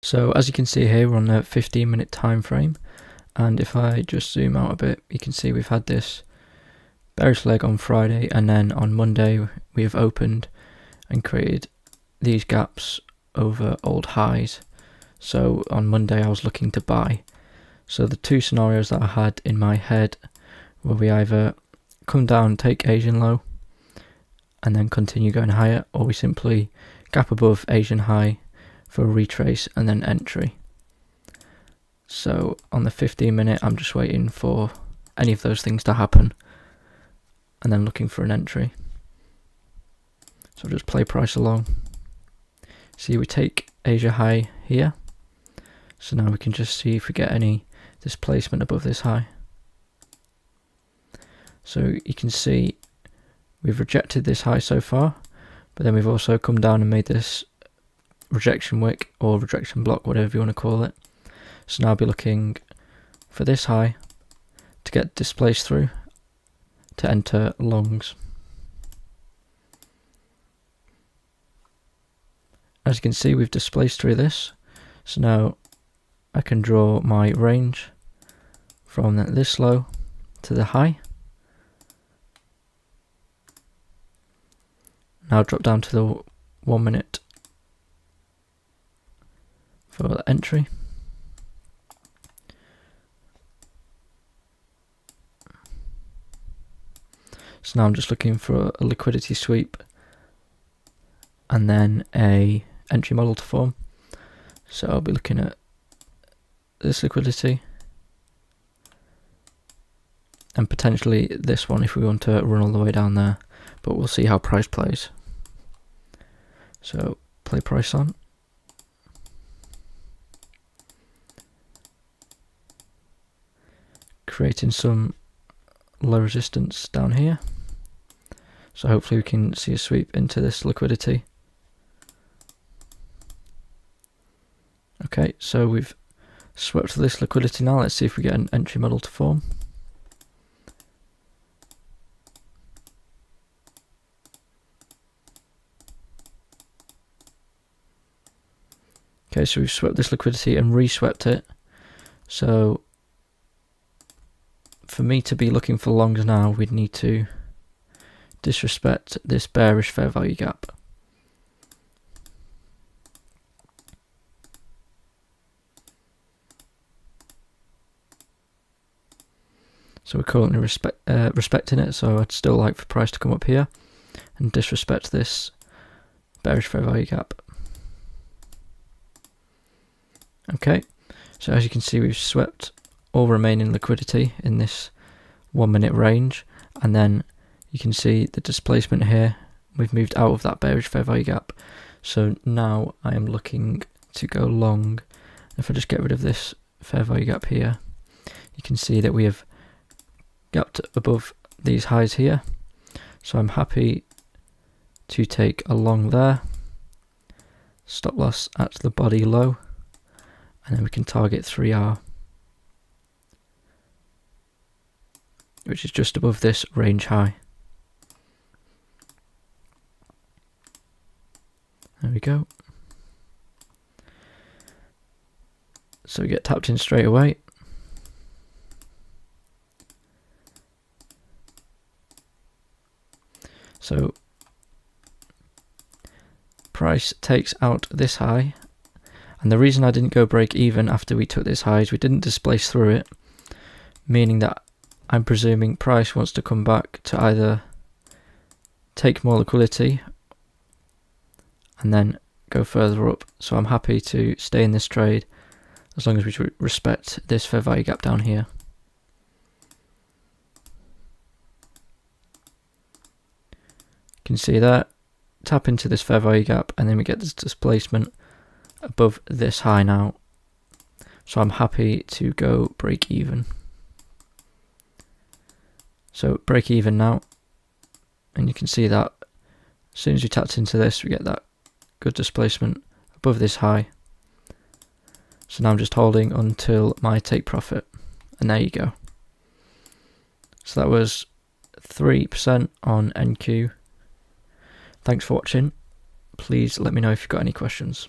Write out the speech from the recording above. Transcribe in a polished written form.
So as you can see here, we're on a 15-minute time frame, and if I just zoom out a bit, you can see we've had this bearish leg on Friday, and then on Monday we have opened and created these gaps over old highs. So on Monday I was looking to buy. So the two scenarios that I had in my head were we either come down, take Asian low, and then continue going higher, or we simply gap above Asian high for a retrace and then entry. So on the 15-minute, I'm just waiting for any of those things to happen and then looking for an entry. So I'll just play price along. See, we take Asia high here. So now we can just see if we get any displacement above this high. So you can see we've rejected this high so far, but then we've also come down and made this rejection wick or rejection block, whatever you want to call it. So now I'll be looking for this high to get displaced through to enter longs. As you can see, we've displaced through this, so now I can draw my range from this low to the high. Now drop down to the 1 minute for the entry. So now I'm just looking for a liquidity sweep and then a entry model to form. So I'll be looking at this liquidity and potentially this one if we want to run all the way down there, but we'll see how price plays. So play price on. Creating some low resistance down here. So hopefully we can see a sweep into this liquidity. Okay, so we've swept this liquidity now. Let's see if we get an entry model to form. Okay, so we've swept this liquidity and re-swept it. So for me to be looking for longs now, we'd need to disrespect this bearish fair value gap. So we're currently respecting it, so I'd still like for price to come up here and disrespect this bearish fair value gap. Okay, so as you can see, we've swept all remaining liquidity in this 1 minute range, and then you can see the displacement here. We've moved out of that bearish fair value gap, so now I am looking to go long. If I just get rid of this fair value gap here, you can see that we have gapped above these highs here, so I'm happy to take a long there, stop loss at the body low, and then we can target 3R, which is just above this range high. There we go. So we get tapped in straight away. So price takes out this high, and the reason I didn't go break even after we took this high is we didn't displace through it, meaning that I'm presuming price wants to come back to either take more liquidity and then go further up. So I'm happy to stay in this trade as long as we respect this fair value gap down here. You can see that, tap into this fair value gap, and then we get this displacement above this high now. So I'm happy to go break even. So break even now, and you can see that as soon as we tapped into this, we get that good displacement above this high. So now I'm just holding until my take profit, and there you go. So that was 3% on NQ. Thanks for watching. Please let me know if you've got any questions.